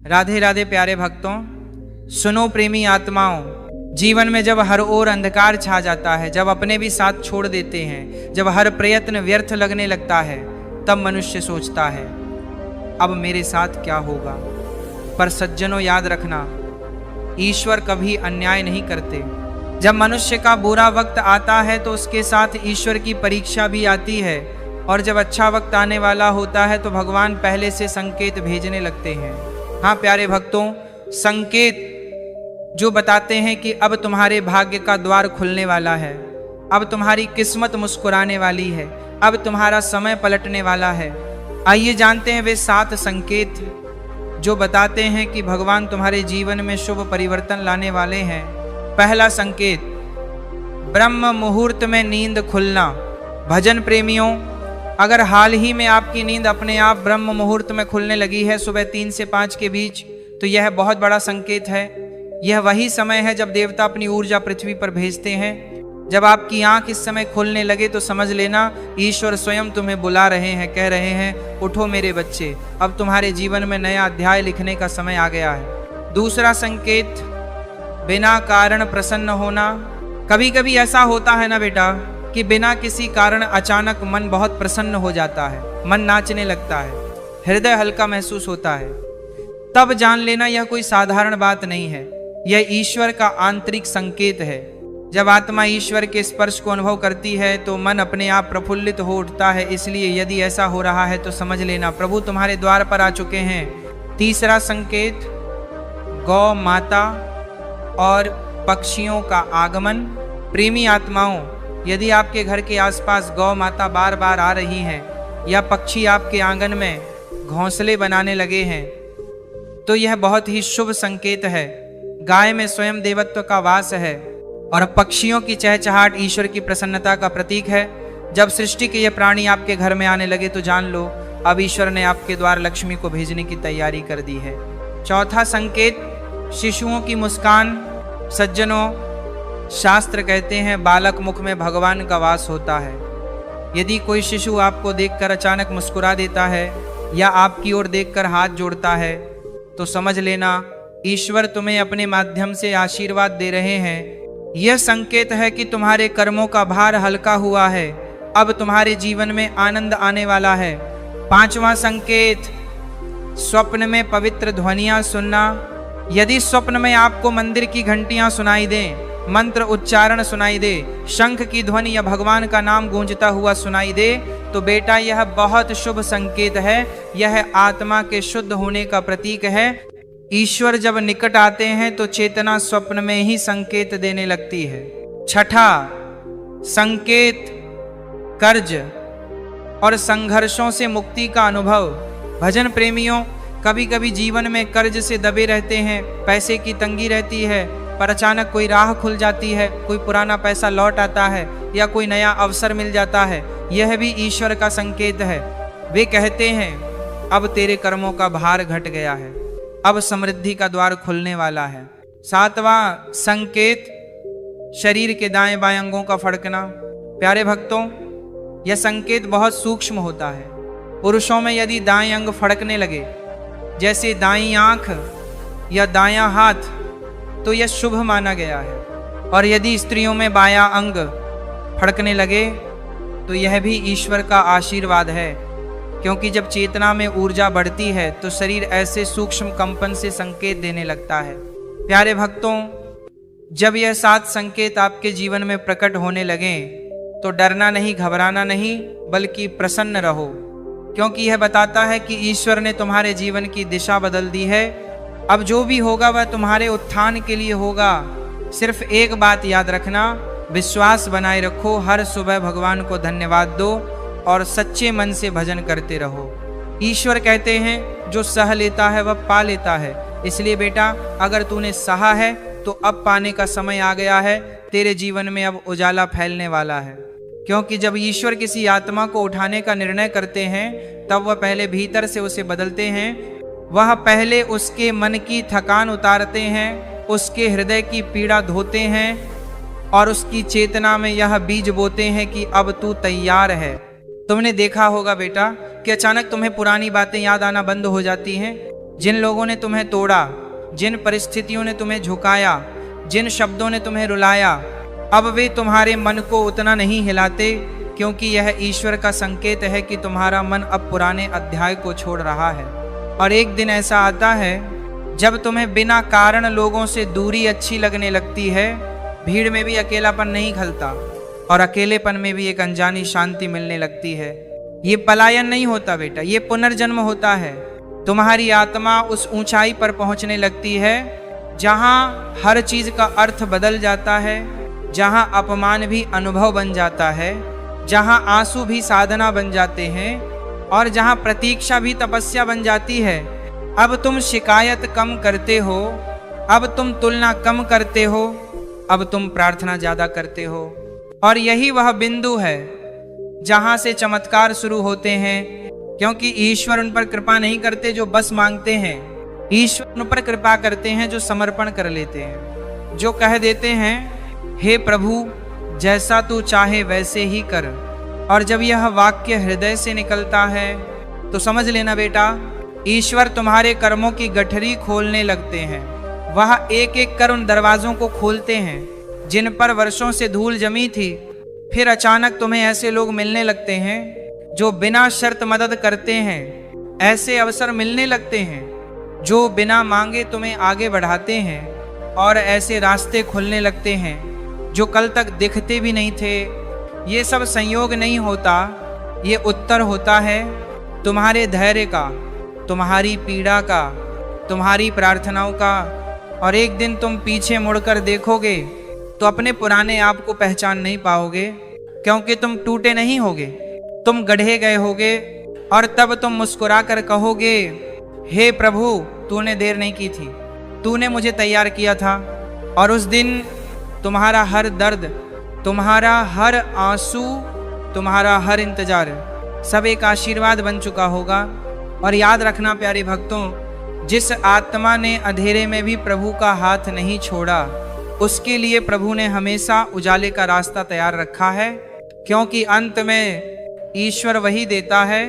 राधे राधे प्यारे भक्तों, सुनो प्रेमी आत्माओं। जीवन में जब हर ओर अंधकार छा जाता है, जब अपने भी साथ छोड़ देते हैं, जब हर प्रयत्न व्यर्थ लगने लगता है, तब मनुष्य सोचता है अब मेरे साथ क्या होगा। पर सज्जनों, याद रखना, ईश्वर कभी अन्याय नहीं करते। जब मनुष्य का बुरा वक्त आता है तो उसके साथ ईश्वर की परीक्षा भी आती है, और जब अच्छा वक्त आने वाला होता है तो भगवान पहले से संकेत भेजने लगते हैं। हाँ प्यारे भक्तों, संकेत जो बताते हैं कि अब तुम्हारे भाग्य का द्वार खुलने वाला है, अब तुम्हारी किस्मत मुस्कुराने वाली है, अब तुम्हारा समय पलटने वाला है। आइए जानते हैं वे 7 संकेत जो बताते हैं कि भगवान तुम्हारे जीवन में शुभ परिवर्तन लाने वाले हैं। पहला संकेत, ब्रह्म मुहूर्त में नींद खुलना। भजन प्रेमियों, अगर हाल ही में आपकी नींद अपने आप ब्रह्म मुहूर्त में खुलने लगी है, सुबह 3 से 5 के बीच, तो यह बहुत बड़ा संकेत है। यह वही समय है जब देवता अपनी ऊर्जा पृथ्वी पर भेजते हैं। जब आपकी आंख इस समय खुलने लगे तो समझ लेना ईश्वर स्वयं तुम्हें बुला रहे हैं, कह रहे हैं उठो मेरे बच्चे, अब तुम्हारे जीवन में नया अध्याय लिखने का समय आ गया है। दूसरा संकेत, बिना कारण प्रसन्न होना। कभी कभी ऐसा होता है ना बेटा कि बिना किसी कारण अचानक मन बहुत प्रसन्न हो जाता है, मन नाचने लगता है, हृदय हल्का महसूस होता है। तब जान लेना यह कोई साधारण बात नहीं है, यह ईश्वर का आंतरिक संकेत है। जब आत्मा ईश्वर के स्पर्श को अनुभव करती है तो मन अपने आप प्रफुल्लित हो उठता है। इसलिए यदि ऐसा हो रहा है तो समझ लेना प्रभु तुम्हारे द्वार पर आ चुके हैं। तीसरा संकेत, गौ माता और पक्षियों का आगमन। प्रेमी आत्माओं, यदि आपके घर के आसपास गौ माता बार बार आ रही हैं या पक्षी आपके आंगन में घोंसले बनाने लगे हैं तो यह बहुत ही शुभ संकेत है। गाय में स्वयं देवत्व का वास है और पक्षियों की चहचहाट ईश्वर की प्रसन्नता का प्रतीक है। जब सृष्टि के ये प्राणी आपके घर में आने लगे तो जान लो अब ईश्वर ने आपके द्वार लक्ष्मी को भेजने की तैयारी कर दी है। चौथा संकेत, शिशुओं की मुस्कान। सज्जनों, शास्त्र कहते हैं बालक मुख में भगवान का वास होता है। यदि कोई शिशु आपको देखकर अचानक मुस्कुरा देता है या आपकी ओर देखकर हाथ जोड़ता है तो समझ लेना ईश्वर तुम्हें अपने माध्यम से आशीर्वाद दे रहे हैं। यह संकेत है कि तुम्हारे कर्मों का भार हल्का हुआ है, अब तुम्हारे जीवन में आनंद आने वाला है। पांचवा संकेत, स्वप्न में पवित्र ध्वनियां सुनना। यदि स्वप्न में आपको मंदिर की घंटियां सुनाई दें, मंत्र उच्चारण सुनाई दे, शंख की ध्वनि या भगवान का नाम गूंजता हुआ सुनाई दे तो बेटा यह बहुत शुभ संकेत है। यह आत्मा के शुद्ध होने का प्रतीक है। ईश्वर जब निकट आते हैं तो चेतना स्वप्न में ही संकेत देने लगती है। छठा संकेत, कर्ज और संघर्षों से मुक्ति का अनुभव। भजन प्रेमियों, कभी कभी जीवन में कर्ज से दबे रहते हैं, पैसे की तंगी रहती है, पर अचानक कोई राह खुल जाती है, कोई पुराना पैसा लौट आता है या कोई नया अवसर मिल जाता है। यह भी ईश्वर का संकेत है। वे कहते हैं अब तेरे कर्मों का भार घट गया है, अब समृद्धि का द्वार खुलने वाला है। सातवां संकेत, शरीर के दाएं बाएं अंगों का फड़कना। प्यारे भक्तों, यह संकेत बहुत सूक्ष्म होता है। पुरुषों में यदि दाएं अंग फड़कने लगे, जैसे दाईं आंख या दायां हाथ, तो यह शुभ माना गया है। और यदि स्त्रियों में बायां अंग फड़कने लगे तो यह भी ईश्वर का आशीर्वाद है, क्योंकि जब चेतना में ऊर्जा बढ़ती है तो शरीर ऐसे सूक्ष्म कंपन से संकेत देने लगता है। प्यारे भक्तों, जब यह 7 संकेत आपके जीवन में प्रकट होने लगें तो डरना नहीं, घबराना नहीं, बल्कि प्रसन्न रहो, क्योंकि यह बताता है कि ईश्वर ने तुम्हारे जीवन की दिशा बदल दी है। अब जो भी होगा वह तुम्हारे उत्थान के लिए होगा। सिर्फ एक बात याद रखना, विश्वास बनाए रखो, हर सुबह भगवान को धन्यवाद दो और सच्चे मन से भजन करते रहो। ईश्वर कहते हैं जो सह लेता है वह पा लेता है। इसलिए बेटा, अगर तूने सहा है तो अब पाने का समय आ गया है। तेरे जीवन में अब उजाला फैलने वाला है, क्योंकि जब ईश्वर किसी आत्मा को उठाने का निर्णय करते हैं तब वह पहले भीतर से उसे बदलते हैं। वह पहले उसके मन की थकान उतारते हैं, उसके हृदय की पीड़ा धोते हैं और उसकी चेतना में यह बीज बोते हैं कि अब तू तैयार है। तुमने देखा होगा बेटा कि अचानक तुम्हें पुरानी बातें याद आना बंद हो जाती हैं, जिन लोगों ने तुम्हें तोड़ा, जिन परिस्थितियों ने तुम्हें झुकाया, जिन शब्दों ने तुम्हें रुलाया, अब वे तुम्हारे मन को उतना नहीं हिलाते, क्योंकि यह ईश्वर का संकेत है कि तुम्हारा मन अब पुराने अध्याय को छोड़ रहा है। और एक दिन ऐसा आता है जब तुम्हें बिना कारण लोगों से दूरी अच्छी लगने लगती है। भीड़ में भी अकेलापन नहीं खलता और अकेलेपन में भी एक अनजानी शांति मिलने लगती है। ये पलायन नहीं होता बेटा, ये पुनर्जन्म होता है। तुम्हारी आत्मा उस ऊंचाई पर पहुंचने लगती है जहां हर चीज का अर्थ बदल जाता है, जहां अपमान भी अनुभव बन जाता है, जहां आंसू भी साधना बन जाते हैं और जहां प्रतीक्षा भी तपस्या बन जाती है। अब तुम शिकायत कम करते हो, अब तुम तुलना कम करते हो, अब तुम प्रार्थना ज्यादा करते हो। और यही वह बिंदु है जहां से चमत्कार शुरू होते हैं, क्योंकि ईश्वर उन पर कृपा नहीं करते जो बस मांगते हैं। ईश्वर उन पर कृपा करते हैं जो समर्पण कर लेते हैं, जो कह देते हैं हे प्रभु जैसा तू चाहे वैसे ही कर। और जब यह वाक्य हृदय से निकलता है तो समझ लेना बेटा, ईश्वर तुम्हारे कर्मों की गठरी खोलने लगते हैं। वह एक एक कर उन दरवाजों को खोलते हैं जिन पर वर्षों से धूल जमी थी। फिर अचानक तुम्हें ऐसे लोग मिलने लगते हैं जो बिना शर्त मदद करते हैं। ऐसे अवसर मिलने लगते हैं जो बिना मांगे तुम्हें आगे बढ़ाते हैं। और ऐसे रास्ते खुलने लगते हैं जो कल तक दिखते भी नहीं थे। ये सब संयोग नहीं होता, ये उत्तर होता है तुम्हारे धैर्य का, तुम्हारी पीड़ा का, तुम्हारी प्रार्थनाओं का। और एक दिन तुम पीछे मुड़कर देखोगे तो अपने पुराने आप को पहचान नहीं पाओगे, क्योंकि तुम टूटे नहीं होगे, तुम गढ़े गए होगे। और तब तुम मुस्कुरा कर कहोगे हे प्रभु तूने देर नहीं की थी, तूने मुझे तैयार किया था। और उस दिन तुम्हारा हर दर्द, तुम्हारा हर आंसू, तुम्हारा हर इंतजार सब एक आशीर्वाद बन चुका होगा। और याद रखना प्यारे भक्तों, जिस आत्मा ने अंधेरे में भी प्रभु का हाथ नहीं छोड़ा, उसके लिए प्रभु ने हमेशा उजाले का रास्ता तैयार रखा है। क्योंकि अंत में ईश्वर वही देता है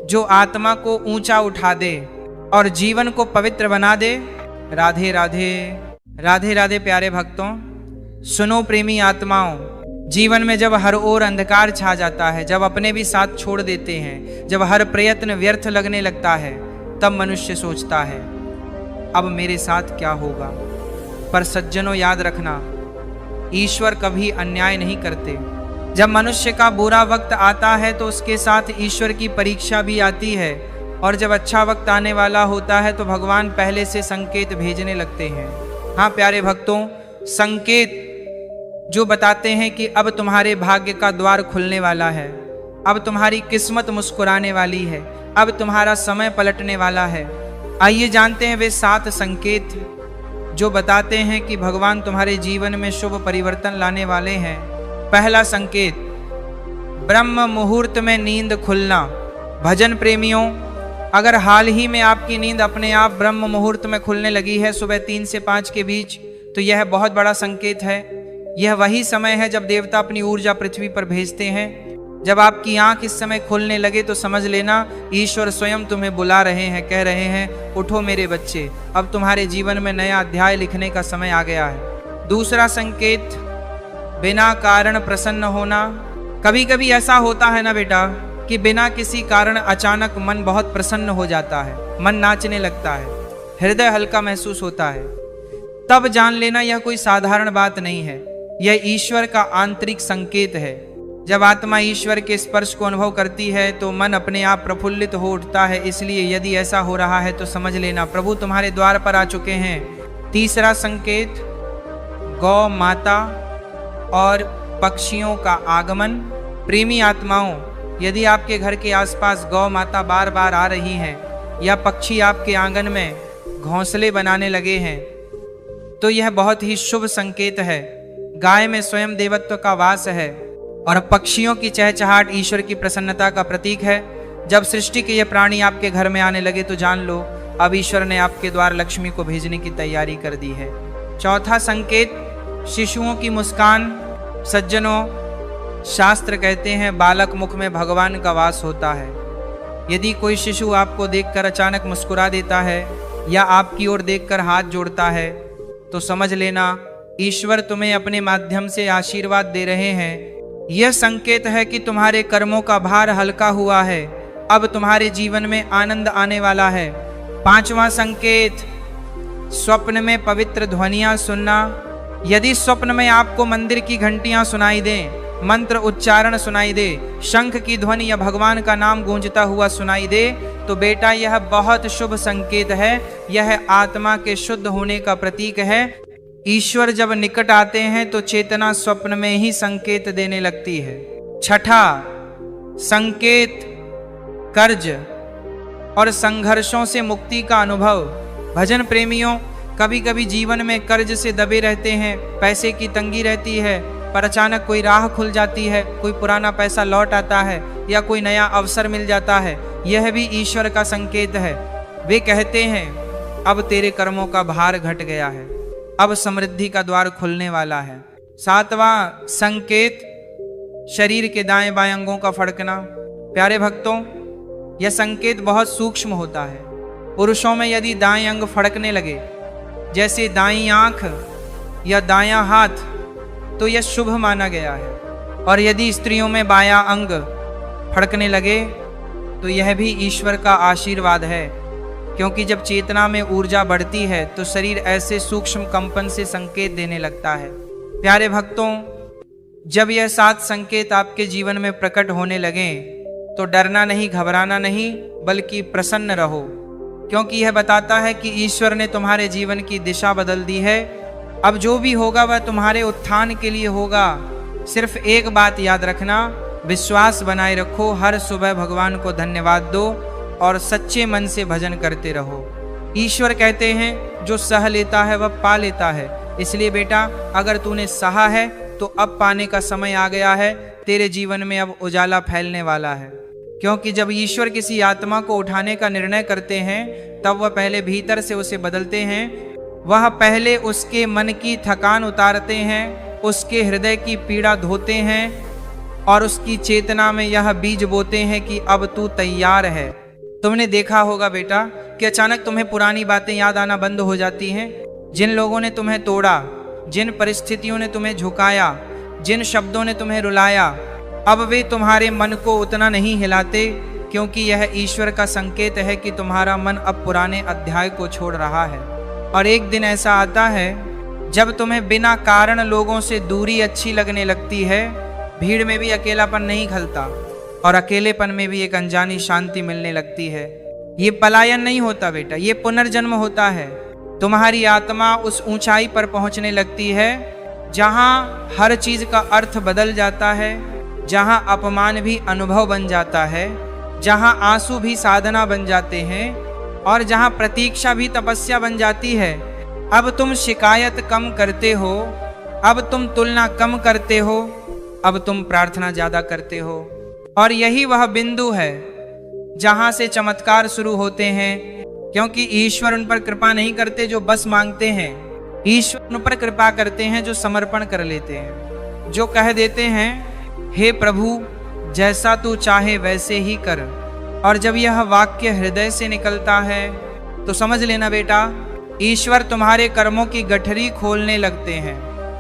जो आत्मा को ऊंचा उठा दे और जीवन को पवित्र बना दे। राधे राधे, राधे राधे प्यारे भक्तों। सुनो प्रेमी आत्माओं, जीवन में जब हर ओर अंधकार छा जाता है, जब अपने भी साथ छोड़ देते हैं, जब हर प्रयत्न व्यर्थ लगने लगता है, तब मनुष्य सोचता है अब मेरे साथ क्या होगा। पर सज्जनों याद रखना, ईश्वर कभी अन्याय नहीं करते। जब मनुष्य का बुरा वक्त आता है तो उसके साथ ईश्वर की परीक्षा भी आती है। और जब अच्छा वक्त आने वाला होता है तो भगवान पहले से संकेत भेजने लगते हैं। हाँ प्यारे भक्तों, संकेत जो बताते हैं कि अब तुम्हारे भाग्य का द्वार खुलने वाला है, अब तुम्हारी किस्मत मुस्कुराने वाली है, अब तुम्हारा समय पलटने वाला है। आइए जानते हैं वे 7 संकेत जो बताते हैं कि भगवान तुम्हारे जीवन में शुभ परिवर्तन लाने वाले हैं। पहला संकेत, ब्रह्म मुहूर्त में नींद खुलना। भजन प्रेमियों, अगर हाल ही में आपकी नींद अपने आप ब्रह्म मुहूर्त में खुलने लगी है सुबह 3 से 5 के बीच, तो यह बहुत बड़ा संकेत है। यह वही समय है जब देवता अपनी ऊर्जा पृथ्वी पर भेजते हैं। जब आपकी आंख इस समय खुलने लगे तो समझ लेना ईश्वर स्वयं तुम्हें बुला रहे हैं, कह रहे हैं उठो मेरे बच्चे, अब तुम्हारे जीवन में नया अध्याय लिखने का समय आ गया है। दूसरा संकेत, बिना कारण प्रसन्न होना। कभी कभी ऐसा होता है ना बेटा कि बिना किसी कारण अचानक मन बहुत प्रसन्न हो जाता है, मन नाचने लगता है, हृदय हल्का महसूस होता है। तब जान लेना यह कोई साधारण बात नहीं है, यह ईश्वर का आंतरिक संकेत है। जब आत्मा ईश्वर के स्पर्श को अनुभव करती है तो मन अपने आप प्रफुल्लित हो उठता है। इसलिए यदि ऐसा हो रहा है तो समझ लेना प्रभु तुम्हारे द्वार पर आ चुके हैं। तीसरा संकेत, गौ माता और पक्षियों का आगमन। प्रेमी आत्माओं, यदि आपके घर के आसपास गौ माता बार बार आ रही हैं या पक्षी आपके आंगन में घोंसले बनाने लगे हैं तो यह बहुत ही शुभ संकेत है। गाय में स्वयं देवत्व का वास है और पक्षियों की चहचहाट ईश्वर की प्रसन्नता का प्रतीक है। जब सृष्टि के ये प्राणी आपके घर में आने लगे तो जान लो अब ईश्वर ने आपके द्वार लक्ष्मी को भेजने की तैयारी कर दी है। चौथा संकेत, शिशुओं की मुस्कान। सज्जनों, शास्त्र कहते हैं बालक मुख में भगवान का वास होता है। यदि कोई शिशु आपको देखकर अचानक मुस्कुरा देता है या आपकी ओर देखकर हाथ जोड़ता है, तो समझ लेना ईश्वर तुम्हें अपने माध्यम से आशीर्वाद दे रहे हैं। यह संकेत है कि तुम्हारे कर्मों का भार हल्का हुआ है, अब तुम्हारे जीवन में आनंद आने वाला है। पांचवा संकेत, स्वप्न में पवित्र ध्वनियां सुनना। यदि स्वप्न में आपको मंदिर की घंटियां सुनाई दें, मंत्र उच्चारण सुनाई दे, शंख की ध्वनि या भगवान का नाम गूंजता हुआ सुनाई दे, तो बेटा यह बहुत शुभ संकेत है। यह आत्मा के शुद्ध होने का प्रतीक है। ईश्वर जब निकट आते हैं तो चेतना स्वप्न में ही संकेत देने लगती है। छठा संकेत, कर्ज और संघर्षों से मुक्ति का अनुभव। भजन प्रेमियों, कभी कभी जीवन में कर्ज से दबे रहते हैं, पैसे की तंगी रहती है, पर अचानक कोई राह खुल जाती है, कोई पुराना पैसा लौट आता है या कोई नया अवसर मिल जाता है। यह भी ईश्वर का संकेत है। वे कहते हैं अब तेरे कर्मों का भार घट गया है, अब समृद्धि का द्वार खुलने वाला है। सातवां संकेत, शरीर के दाएं बाएं अंगों का फड़कना। प्यारे भक्तों, यह संकेत बहुत सूक्ष्म होता है। पुरुषों में यदि दाएं अंग फड़कने लगे, जैसे दाईं आंख या दायां हाथ, तो यह शुभ माना गया है। और यदि स्त्रियों में बायां अंग फड़कने लगे तो यह भी ईश्वर का आशीर्वाद है, क्योंकि जब चेतना में ऊर्जा बढ़ती है तो शरीर ऐसे सूक्ष्म कंपन से संकेत देने लगता है। प्यारे भक्तों, जब यह 7 संकेत आपके जीवन में प्रकट होने लगें तो डरना नहीं, घबराना नहीं, बल्कि प्रसन्न रहो, क्योंकि यह बताता है कि ईश्वर ने तुम्हारे जीवन की दिशा बदल दी है। अब जो भी होगा वह तुम्हारे उत्थान के लिए होगा। सिर्फ एक बात याद रखना, विश्वास बनाए रखो, हर सुबह भगवान को धन्यवाद दो और सच्चे मन से भजन करते रहो। ईश्वर कहते हैं जो सह लेता है वह पा लेता है। इसलिए बेटा, अगर तूने सहा है तो अब पाने का समय आ गया है। तेरे जीवन में अब उजाला फैलने वाला है, क्योंकि जब ईश्वर किसी आत्मा को उठाने का निर्णय करते हैं तब वह पहले भीतर से उसे बदलते हैं। वह पहले उसके मन की थकान उतारते हैं, उसके हृदय की पीड़ा धोते हैं और उसकी चेतना में यह बीज बोते हैं कि अब तू तैयार है। तुमने देखा होगा बेटा कि अचानक तुम्हें पुरानी बातें याद आना बंद हो जाती हैं। जिन लोगों ने तुम्हें तोड़ा, जिन परिस्थितियों ने तुम्हें झुकाया, जिन शब्दों ने तुम्हें रुलाया, अब वे तुम्हारे मन को उतना नहीं हिलाते, क्योंकि यह ईश्वर का संकेत है कि तुम्हारा मन अब पुराने अध्याय को छोड़ रहा है। और एक दिन ऐसा आता है जब तुम्हें बिना कारण लोगों से दूरी अच्छी लगने लगती है। भीड़ में भी अकेलापन नहीं खलता और अकेलेपन में भी एक अनजानी शांति मिलने लगती है। ये पलायन नहीं होता बेटा, ये पुनर्जन्म होता है। तुम्हारी आत्मा उस ऊंचाई पर पहुंचने लगती है जहां हर चीज का अर्थ बदल जाता है, जहां अपमान भी अनुभव बन जाता है, जहां आंसू भी साधना बन जाते हैं और जहां प्रतीक्षा भी तपस्या बन जाती है। अब तुम शिकायत कम करते हो, अब तुम तुलना कम करते हो, अब तुम प्रार्थना ज्यादा करते हो। और यही वह बिंदु है जहां से चमत्कार शुरू होते हैं, क्योंकि ईश्वर उन पर कृपा नहीं करते जो बस मांगते हैं। ईश्वर उन पर कृपा करते हैं जो समर्पण कर लेते हैं, जो कह देते हैं हे प्रभु जैसा तू चाहे वैसे ही कर। और जब यह वाक्य हृदय से निकलता है तो समझ लेना बेटा, ईश्वर तुम्हारे कर्मों की गठरी खोलने लगते हैं।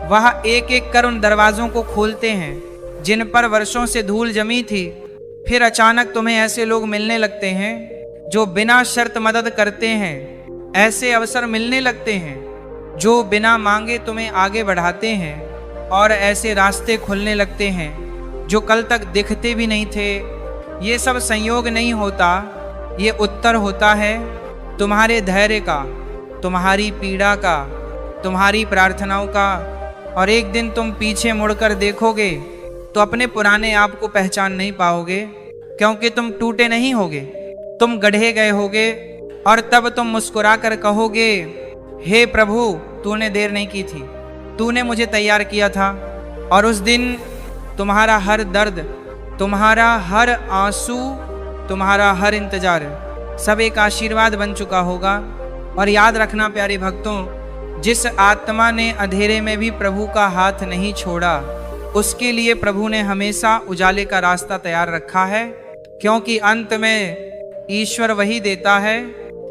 वह एक एक कर उन दरवाजों को खोलते हैं जिन पर वर्षों से धूल जमी थी। फिर अचानक तुम्हें ऐसे लोग मिलने लगते हैं जो बिना शर्त मदद करते हैं। ऐसे अवसर मिलने लगते हैं जो बिना मांगे तुम्हें आगे बढ़ाते हैं। और ऐसे रास्ते खुलने लगते हैं जो कल तक दिखते भी नहीं थे। ये सब संयोग नहीं होता, ये उत्तर होता है तुम्हारे धैर्य का, तुम्हारी पीड़ा का, तुम्हारी प्रार्थनाओं का। और एक दिन तुम पीछे मुड़कर देखोगे तो अपने पुराने आप को पहचान नहीं पाओगे, क्योंकि तुम टूटे नहीं होगे, तुम गढ़े गए होगे। और तब तुम मुस्कुरा कर कहोगे हे प्रभु तूने देर नहीं की थी, तूने मुझे तैयार किया था। और उस दिन तुम्हारा हर दर्द, तुम्हारा हर आंसू, तुम्हारा हर इंतजार सब एक आशीर्वाद बन चुका होगा। और याद रखना प्यारे भक्तों, जिस आत्मा ने अंधेरे में भी प्रभु का हाथ नहीं छोड़ा, उसके लिए प्रभु ने हमेशा उजाले का रास्ता तैयार रखा है। क्योंकि अंत में ईश्वर वही देता है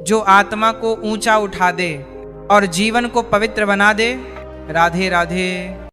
जो आत्मा को ऊंचा उठा दे और जीवन को पवित्र बना दे। राधे राधे।